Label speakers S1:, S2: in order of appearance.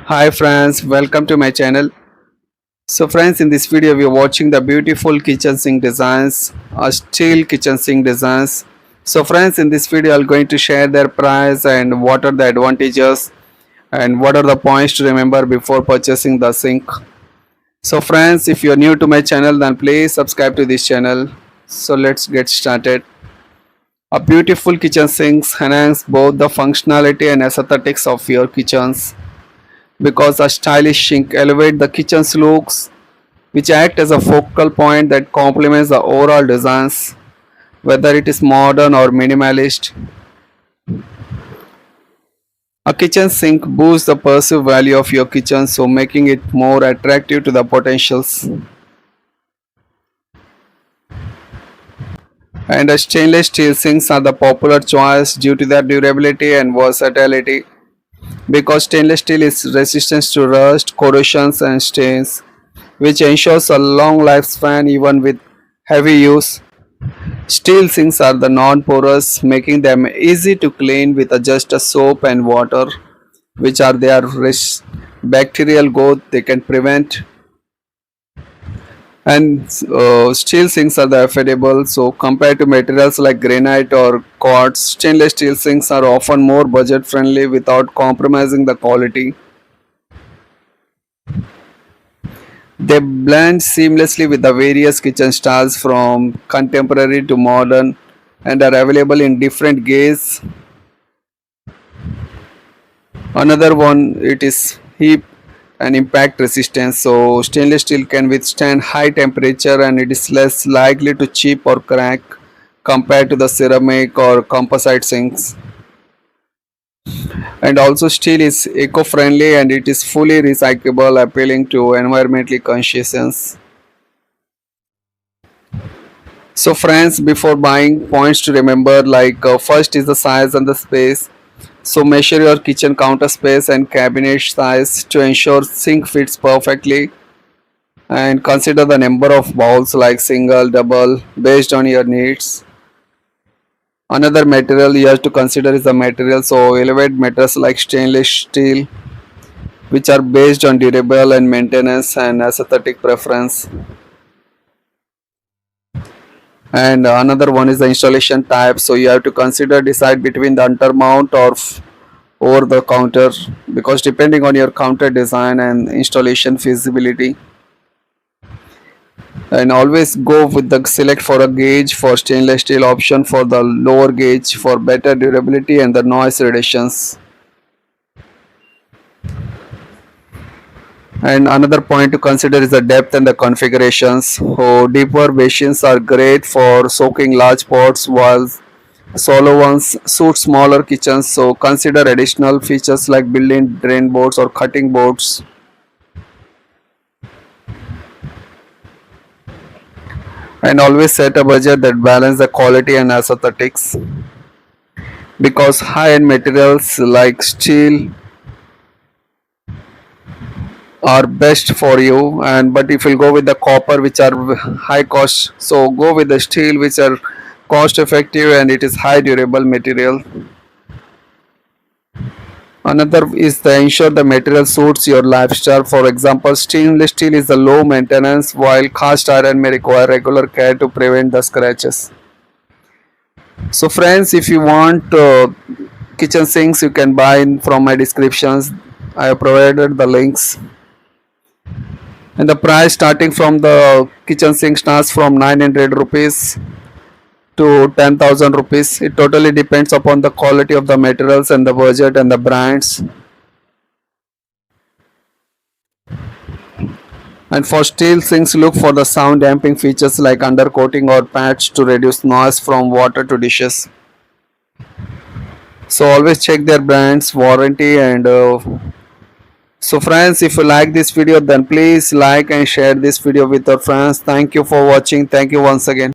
S1: Hi friends, welcome to my channel. So friends, in this video we are watching the beautiful kitchen sink designs, steel kitchen sink designs. So friends, in this video I'm going to share their price and what are the advantages and what are the points to remember before purchasing the sink. So friends, if you are new to my channel then please subscribe to this channel. So let's get started. A beautiful kitchen sinks enhance both the functionality and aesthetics of your kitchens because a stylish sink elevate the kitchen's looks, which act as a focal point that complements the overall designs, whether it is modern or minimalist. A kitchen sink boosts the perceived value of your kitchen, so making it more attractive to the potentials. And the stainless steel sinks are the popular choice due to their durability and versatility. Because stainless steel is resistant to rust, corrosions, and stains, which ensures a long lifespan even with heavy use. Steel sinks are the non-porous, making them easy to clean with just a soap and water, which are their bacterial growth they can prevent. And steel sinks are the affordable, so compared to materials like granite or quartz, stainless steel sinks are often more budget friendly without compromising the quality. They blend seamlessly with the various kitchen styles from contemporary to modern and are available in different gauges. Another one it is heat and impact resistance. So stainless steel can withstand high temperature and it is less likely to chip or crack compared to the ceramic or composite sinks. And also steel is eco-friendly and it is fully recyclable, appealing to environmentally conscious. So friends, before buying, points to remember like first is the size and the space. So measure your kitchen counter space and cabinet size to ensure sink fits perfectly, and consider the number of bowls like single, double based on your needs. Another material you have to consider is the material. So elevate metals like stainless steel, which are based on durable and maintenance and aesthetic preference. And another one is the installation type, so you have to consider decide between the undermount or over the counter, because depending on your counter design and installation feasibility. And always go with the select for a gauge for stainless steel, option for the lower gauge for better durability and the noise reductions. And another point to consider is the depth and the configurations. So deeper basins are great for soaking large pots, while solo ones suit smaller kitchens. So consider additional features like built-in drain boards or cutting boards. And always set a budget that balance the quality and aesthetics, because high-end materials like steel are best for you, and but if you go with the copper which are high cost, so go with the steel which are cost effective and it is high durable material. Another is to ensure the material suits your lifestyle. For example, stainless steel is a low maintenance, while cast iron may require regular care to prevent the scratches. So friends, if you want kitchen sinks, you can buy in from my descriptions. I have provided the links. And the price starting from the kitchen sink starts from 900 rupees to 10,000 rupees. It totally depends upon the quality of the materials and the budget and the brands. And for steel sinks, look for the sound damping features like undercoating or patch to reduce noise from water to dishes. So always check their brands, warranty, and so friends, if you like this video then please like and share this video with your friends. Thank you for watching. Thank you once again.